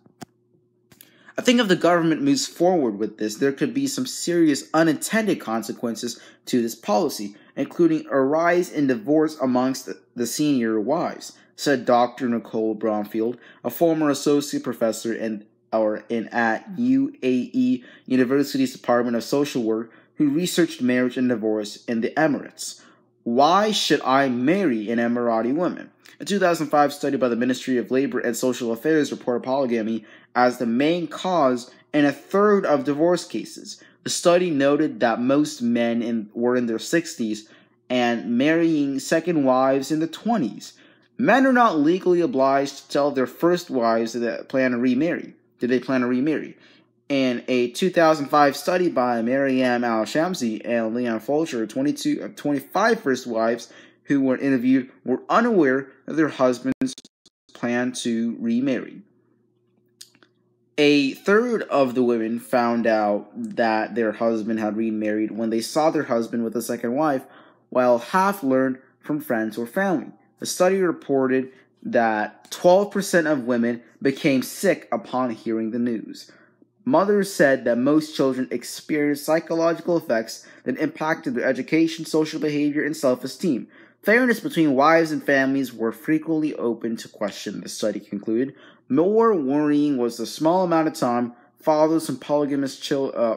I think if the government moves forward with this, there could be some serious unintended consequences to this policy, including a rise in divorce amongst the senior wives, said Dr. Nicole Bromfield, a former associate professor at UAE University's Department of Social Work, who researched marriage and divorce in the Emirates. Why should I marry an Emirati woman? A 2005 study by the Ministry of Labor and Social Affairs reported polygamy as the main cause in 1/3 of divorce cases. The study noted that most men were in their 60s and marrying second wives in the 20s. Men are not legally obliged to tell their first wives that they plan to remarry. In a 2005 study by Maryam Al-Shamsi and Leon Fulcher, 22 of 25 first wives who were interviewed were unaware that their husbands planned to remarry. A third of the women found out that their husband had remarried when they saw their husband with a second wife, while half learned from friends or family. The study reported that 12% of women became sick upon hearing the news. Mothers said that most children experienced psychological effects that impacted their education, social behavior, and self-esteem. Fairness between wives and families were frequently open to question, the study concluded. More worrying was the small amount of time fathers and polygamous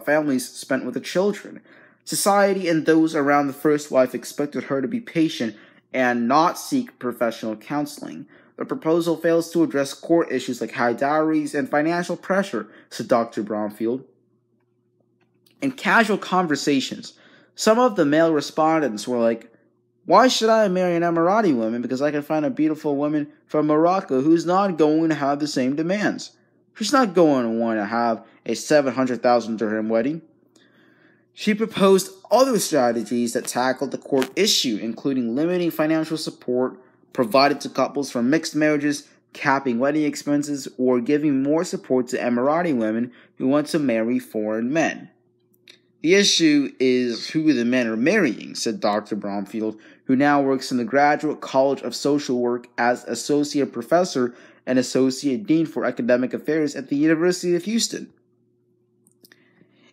families spent with the children. Society and those around the first wife expected her to be patient and not seek professional counseling. The proposal fails to address core issues like high dowries and financial pressure, said Dr. Bromfield. In casual conversations, some of the male respondents were like, "Why should I marry an Emirati woman? Because I can find a beautiful woman from Morocco who's not going to have the same demands. She's not going to want to have a 700,000 dirham wedding." She proposed other strategies that tackled the core issue, including limiting financial support provided to couples from mixed marriages, capping wedding expenses, or giving more support to Emirati women who want to marry foreign men. "The issue is who the men are marrying," said Dr. Bromfield, who now works in the Graduate College of Social Work as Associate Professor and Associate Dean for Academic Affairs at the University of Houston.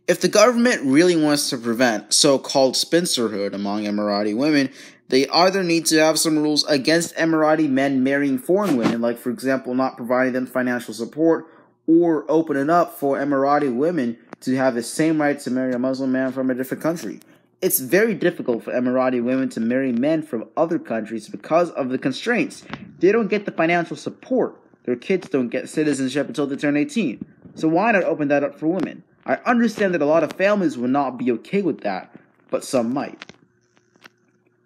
If the government really wants to prevent so-called spinsterhood among Emirati women, they either need to have some rules against Emirati men marrying foreign women, like, for example, not providing them financial support, or open it up for Emirati women to have the same right to marry a Muslim man from a different country. It's very difficult for Emirati women to marry men from other countries because of the constraints. They don't get the financial support. Their kids don't get citizenship until they turn 18. So why not open that up for women? I understand that a lot of families would not be okay with that, but some might.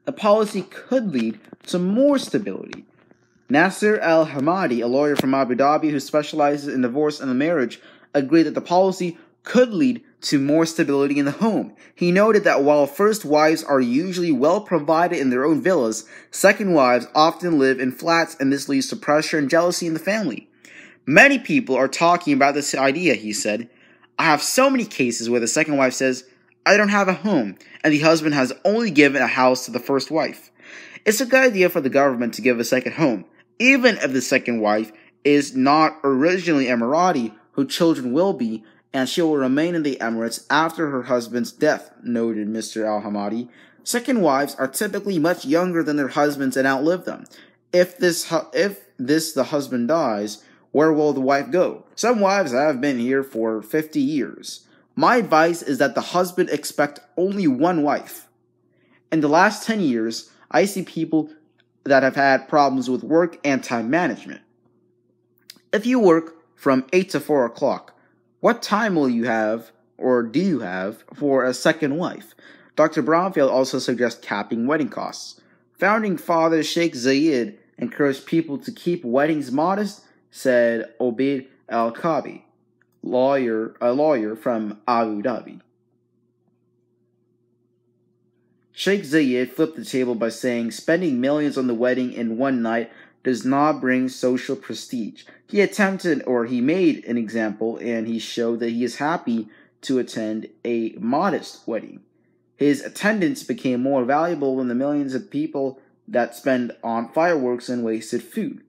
The policy could lead to more stability. Nasser Al-Hamadi, a lawyer from Abu Dhabi who specializes in divorce and marriage, agreed that the policy could lead to more stability in the home. He noted that while first wives are usually well provided in their own villas, second wives often live in flats, and this leads to pressure and jealousy in the family. "Many people are talking about this idea," he said. "I have so many cases where the second wife says, 'I don't have a home,' and the husband has only given a house to the first wife. It's a good idea for the government to give a second home, even if the second wife is not originally Emirati, whose children will be, and she will remain in the Emirates after her husband's death," noted Mr. Al-Hamadi. Second wives are typically much younger than their husbands and outlive them. If the husband dies, where will the wife go? Some wives have been here for 50 years. My advice is that the husband expect only one wife. In the last 10 years, I see people that have had problems with work and time management. If you work from 8 to 4 o'clock, what time will you have, or do you have, for a second wife? Dr. Bromfield also suggests capping wedding costs. Founding father Sheikh Zayed encouraged people to keep weddings modest, said Obaid Al-Kabi, a lawyer from Abu Dhabi. Sheikh Zayed flipped the table by saying spending millions on the wedding in one night does not bring social prestige. He made an example, and he showed that he is happy to attend a modest wedding. His attendance became more valuable than the millions of people that spend on fireworks and wasted food.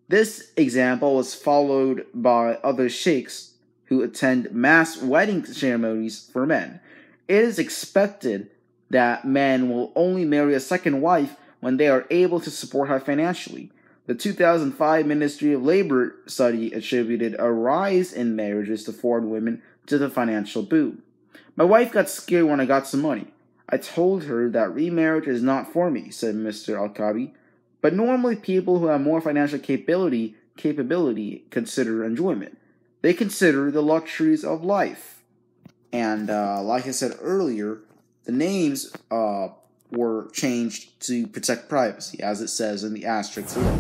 This example was followed by other sheikhs who attend mass wedding ceremonies for men. It is expected that men will only marry a second wife when they are able to support her financially. The 2005 Ministry of Labor study attributed a rise in marriages to foreign women to the financial boom. "My wife got scared when I got some money. I told her that remarriage is not for me," said Mr. Al-Kabi. "But normally people who have more financial capability consider enjoyment. They consider the luxuries of life." And like I said earlier, the names were changed to protect privacy, as it says in the asterisk below.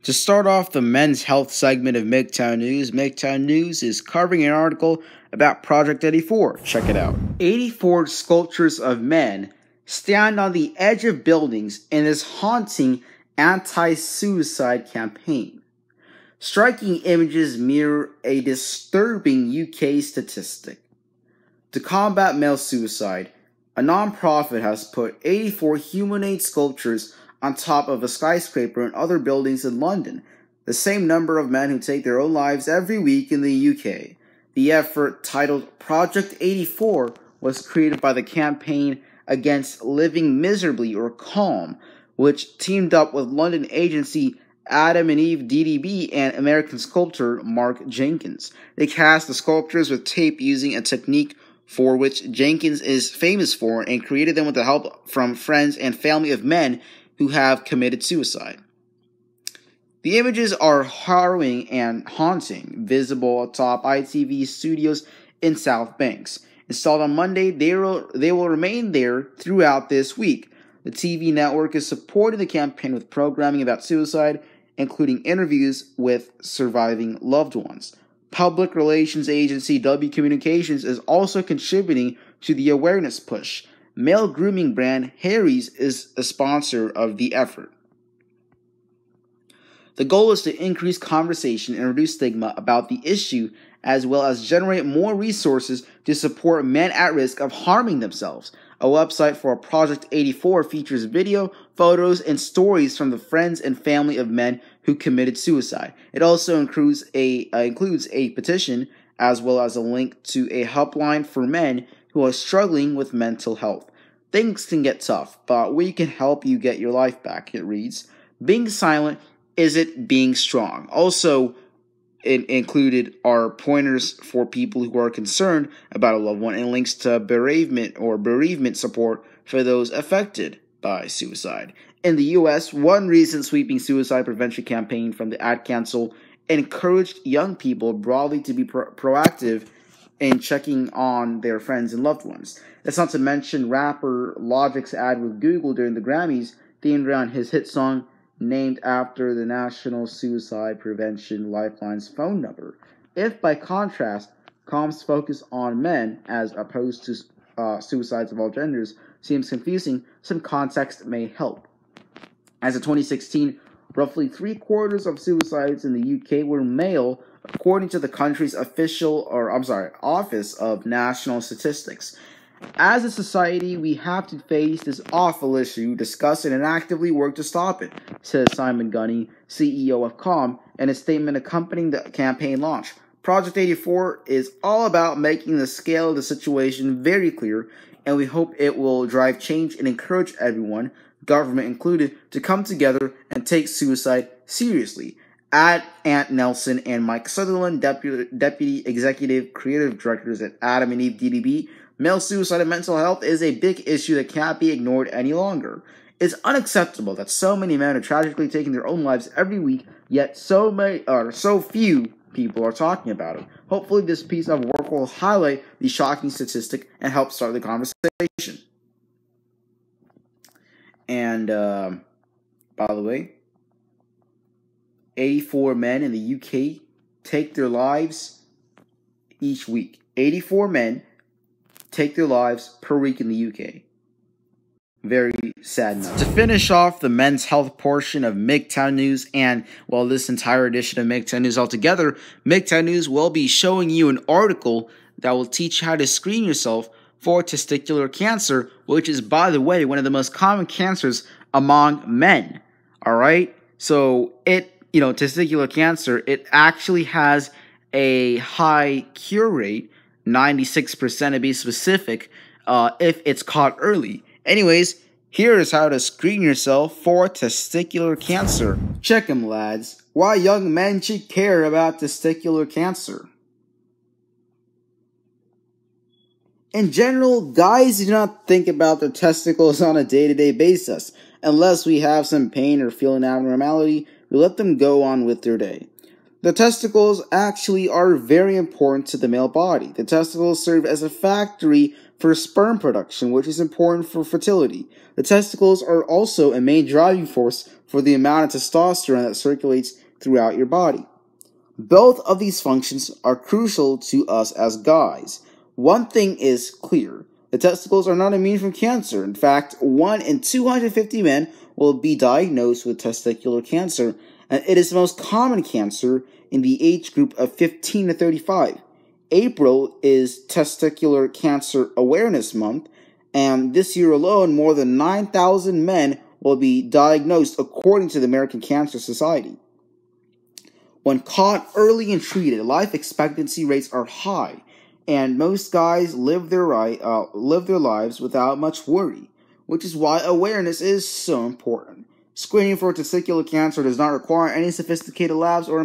To start off the men's health segment of MGTOW News, MGTOW News is covering an article about Project 84. Check it out. 84 sculptures of men stand on the edge of buildings in this haunting anti-suicide campaign. Striking images mirror a disturbing UK statistic. To combat male suicide, a non-profit has put 84 humanoid sculptures on top of a skyscraper and other buildings in London, the same number of men who take their own lives every week in the UK. The effort, titled Project 84, was created by the Campaign Against Living Miserably or CALM, which teamed up with London agency Adam and Eve DDB and American sculptor Mark Jenkins. They cast the sculptures with tape using a technique for which Jenkins is famous for, and created them with the help from friends and family of men who have committed suicide. The images are harrowing and haunting, visible atop ITV studios in South Banks. Installed on Monday, they will remain there throughout this week. The TV network is supporting the campaign with programming about suicide, including interviews with surviving loved ones. Public relations agency W Communications is also contributing to the awareness push. Male grooming brand Harry's is a sponsor of the effort. The goal is to increase conversation and reduce stigma about the issue, as well as generate more resources to support men at risk of harming themselves. A website for Project 84 features video, photos, and stories from the friends and family of men who committed suicide. It also includes a petition, as well as a link to a helpline for men who are struggling with mental health. Things can get tough, but we can help you get your life back, it reads. Being silent isn't being strong. Also included are pointers for people who are concerned about a loved one and links to bereavement support for those affected by suicide. In the U.S., one recent sweeping suicide prevention campaign from the Ad Council encouraged young people broadly to be proactive in checking on their friends and loved ones. That's not to mention rapper Logic's ad with Google during the Grammys, themed around his hit song named after the National Suicide Prevention Lifeline's phone number. If, by contrast, CALM's focus on men as opposed to suicides of all genders seems confusing, some context may help. As of 2016, roughly 3/4 of suicides in the UK were male, according to the country's Office of National Statistics. As a society, we have to face this awful issue, discuss it, and actively work to stop it, says Simon Gunny, CEO of CALM, in a statement accompanying the campaign launch. Project 84 is all about making the scale of the situation very clear, and we hope it will drive change and encourage everyone, government included, to come together and take suicide seriously. Add Ant Nelson and Mike Sutherland, Deputy Executive Creative Directors at Adam and Eve DDB, male suicide and mental health is a big issue that can't be ignored any longer. It's unacceptable that so many men are tragically taking their own lives every week, yet so few people are talking about it. Hopefully this piece of work will highlight the shocking statistic and help start the conversation. And, by the way, 84 men in the UK take their lives each week. 84 men take their lives per week in the UK. Very sad number. To finish off the men's health portion of MGTOW News, and, well, this entire edition of MGTOW News altogether, MGTOW News will be showing you an article that will teach you how to screen yourself for testicular cancer, which is, by the way, one of the most common cancers among men. Alright? So, testicular cancer, it actually has a high cure rate, 96% to be specific, if it's caught early. Anyways, here is how to screen yourself for testicular cancer. Check 'em, lads. Why young men should care about testicular cancer. In general, guys do not think about their testicles on a day-to-day basis. Unless we have some pain or feel an abnormality, we let them go on with their day. The testicles actually are very important to the male body. The testicles serve as a factory for sperm production, which is important for fertility. The testicles are also a main driving force for the amount of testosterone that circulates throughout your body. Both of these functions are crucial to us as guys. One thing is clear. The testicles are not immune from cancer. In fact, 1 in 250 men will be diagnosed with testicular cancer, and it is the most common cancer in the age group of 15 to 35. April is Testicular Cancer Awareness Month, and this year alone, more than 9,000 men will be diagnosed according to the American Cancer Society. When caught early and treated, life expectancy rates are high, and most guys live their lives without much worry, which is why awareness is so important. Screening for testicular cancer does not require any sophisticated labs or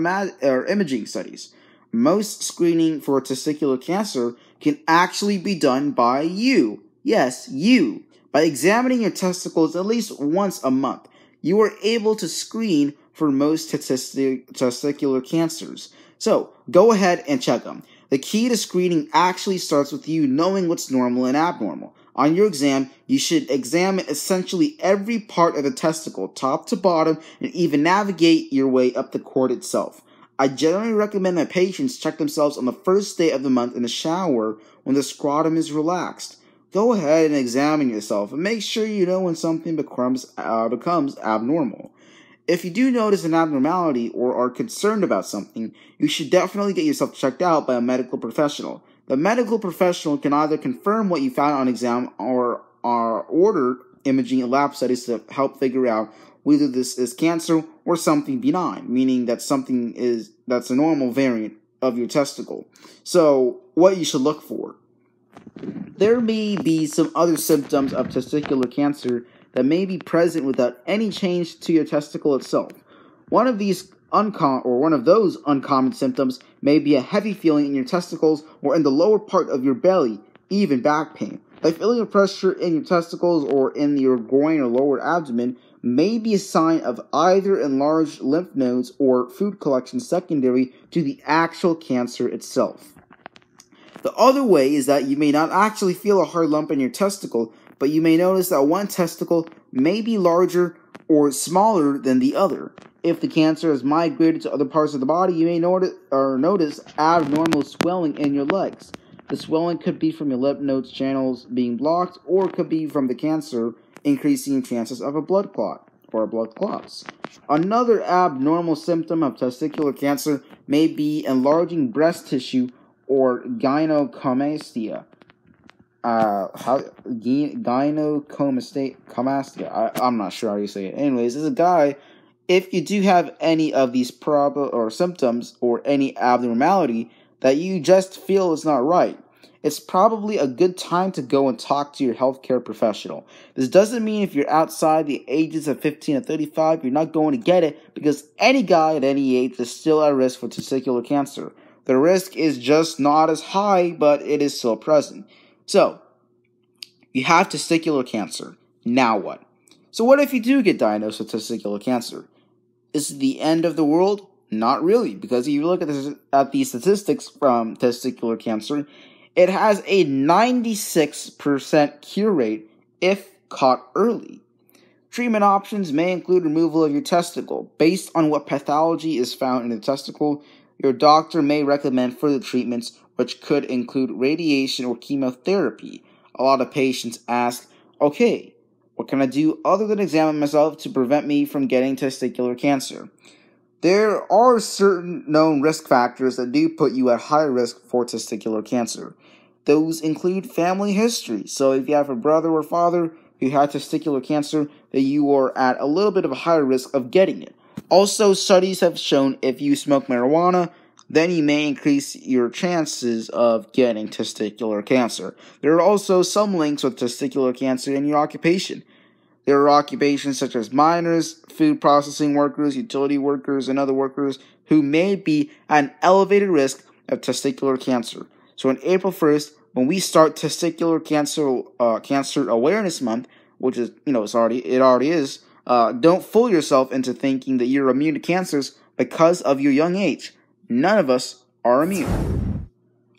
imaging studies. Most screening for testicular cancer can actually be done by you. Yes, you. By examining your testicles at least once a month, you are able to screen for most testicular cancers. So, go ahead and check them. The key to screening actually starts with you knowing what's normal and abnormal. On your exam, you should examine essentially every part of the testicle, top to bottom, and even navigate your way up the cord itself. I generally recommend that patients check themselves on the first day of the month in the shower when the scrotum is relaxed. Go ahead and examine yourself and make sure you know when something becomes abnormal. If you do notice an abnormality or are concerned about something, you should definitely get yourself checked out by a medical professional. The medical professional can either confirm what you found on exam or order imaging and lab studies to help figure out whether this is cancer or something benign, meaning that that's a normal variant of your testicle. So, what you should look for. There may be some other symptoms of testicular cancer that may be present without any change to your testicle itself. One of those uncommon symptoms may be a heavy feeling in your testicles or in the lower part of your belly, even back pain. A feeling of pressure in your testicles or in your groin or lower abdomen may be a sign of either enlarged lymph nodes or food collection secondary to the actual cancer itself. The other way is that you may not actually feel a hard lump in your testicle, but you may notice that one testicle may be larger or smaller than the other. If the cancer has migrated to other parts of the body, you may notice abnormal swelling in your legs. The swelling could be from your lymph nodes channels being blocked, or could be from the cancer increasing your chances of a blood clot or blood clots. Another abnormal symptom of testicular cancer may be enlarging breast tissue or gynecomastia. Gynecomastia. I'm not sure how you say it. Anyways, as a guy, if you do have any of these symptoms or any abnormality that you just feel is not right, it's probably a good time to go and talk to your healthcare professional. This doesn't mean if you're outside the ages of 15 to 35, you're not going to get it, because any guy at any age is still at risk for testicular cancer. The risk is just not as high, but it is still present. So, you have testicular cancer. Now what? So what if you do get diagnosed with testicular cancer? Is it the end of the world? Not really, because if you look at the statistics from testicular cancer, it has a 96% cure rate if caught early. Treatment options may include removal of your testicle. Based on what pathology is found in the testicle, your doctor may recommend further treatments, which could include radiation or chemotherapy. A lot of patients ask, okay, what can I do other than examine myself to prevent me from getting testicular cancer? There are certain known risk factors that do put you at high risk for testicular cancer. Those include family history. So if you have a brother or father who had testicular cancer, then you are at a little bit of a higher risk of getting it. Also, studies have shown if you smoke marijuana, then you may increase your chances of getting testicular cancer. There are also some links with testicular cancer in your occupation. There are occupations such as miners, food processing workers, utility workers, and other workers who may be at an elevated risk of testicular cancer. So on April 1st, when we start Testicular Cancer Awareness Month, which is, it already is, don't fool yourself into thinking that you're immune to cancers because of your young age. None of us are immune.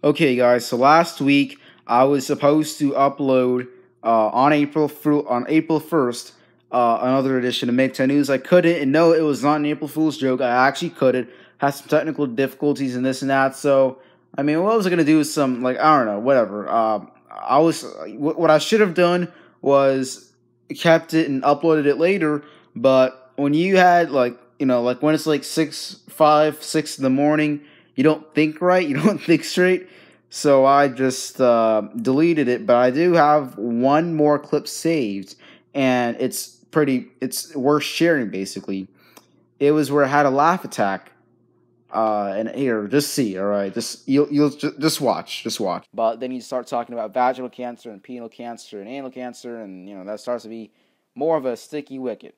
Okay, guys, so last week I was supposed to upload on April 1st another edition of MGTOW News. I couldn't, and no, it was not an April Fool's joke. I actually couldn't. Had some technical difficulties and this and that. So, what I was gonna do is some whatever. What I should have done was kept it and uploaded it later. But when you had like when it's like 6, 5, 6 in the morning, you don't think right, you don't think straight. So I just deleted it, but I do have one more clip saved, and it's worth sharing. Basically, it was where I had a laugh attack. And here, just see, all right, you'll just watch. But then you start talking about vaginal cancer and penile cancer and anal cancer, and that starts to be more of a sticky wicket.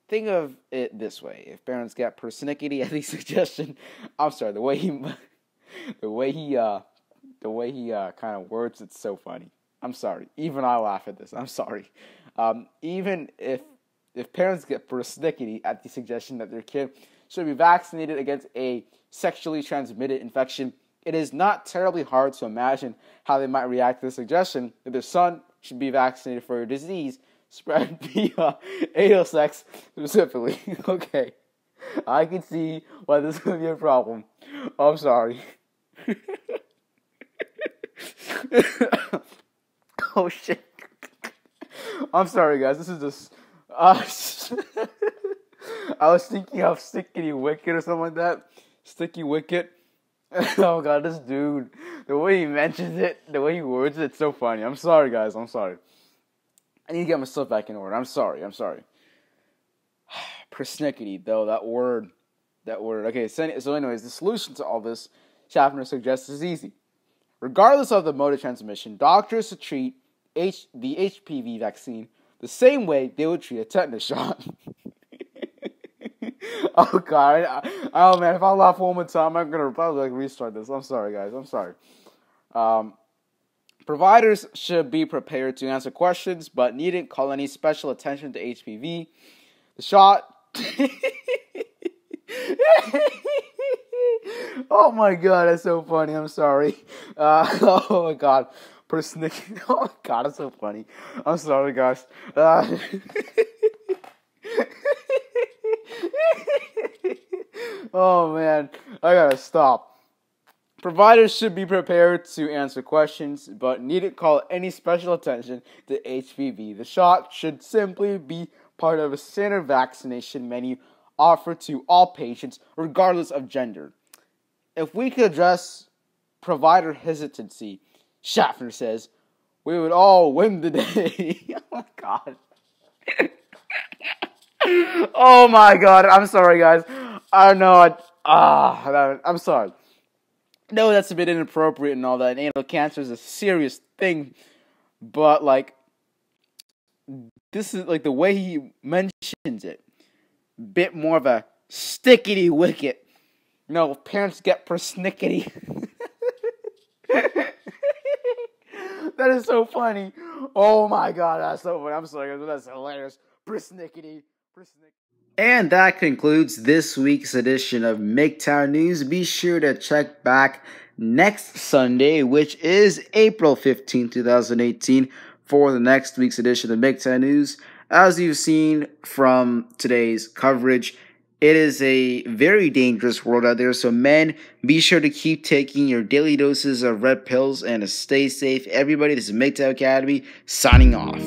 Think of it this way: if parents get persnickety at the suggestion, I'm sorry, the way he kind of words it's so funny. I'm sorry, even I laugh at this. I'm sorry. Even if parents get persnickety at the suggestion that their kid should be vaccinated against a sexually transmitted infection, it is not terribly hard to imagine how they might react to the suggestion that their son should be vaccinated for a disease spread via anal sex specifically. Okay, I can see why this could be a problem. I'm sorry. Oh shit. I'm sorry, guys. This is just I was thinking of sticky wicket or something like that. Sticky wicket. Oh god, this dude, the way he mentions it, the way he words it, it's so funny. I'm sorry, guys. I'm sorry. I need to get myself back in order. I'm sorry. Persnickety, though, that word. Okay, so anyways, the solution to all this, Schaffner suggests, is easy. Regardless of the mode of transmission, doctors should treat the HPV vaccine the same way they would treat a tetanus shot. Oh god, oh man, if I laugh one more time, I'm gonna probably restart this. I'm sorry, guys. I'm sorry. Providers should be prepared to answer questions, but needn't call any special attention to HPV. The shot. Oh my god, that's so funny. I'm sorry. Oh my god, persnickety. Oh my god, that's so funny. I'm sorry, guys. Oh man, I gotta stop. Providers should be prepared to answer questions, but needn't call any special attention to HPV. The shot should simply be part of a standard vaccination menu offered to all patients, regardless of gender. If we could address provider hesitancy, Schaffner says, we would all win the day. Oh my god. Oh my god, I'm sorry, guys. I know I'm sorry. No, that's a bit inappropriate and all that. Anal cancer is a serious thing, but this is the way he mentions it. Bit more of a stickety wicket. Parents get persnickety. That is so funny. Oh my god, that's so funny. I'm sorry, guys, but that's hilarious. Persnickety. And that concludes this week's edition of MGTOW News. Be sure to check back next Sunday, which is April 15, 2018, for the next week's edition of MGTOW News. As you've seen from today's coverage, it is a very dangerous world out there, so men, be sure to keep taking your daily doses of red pills and to stay safe. Everybody, this is MGTOW Academy, signing off.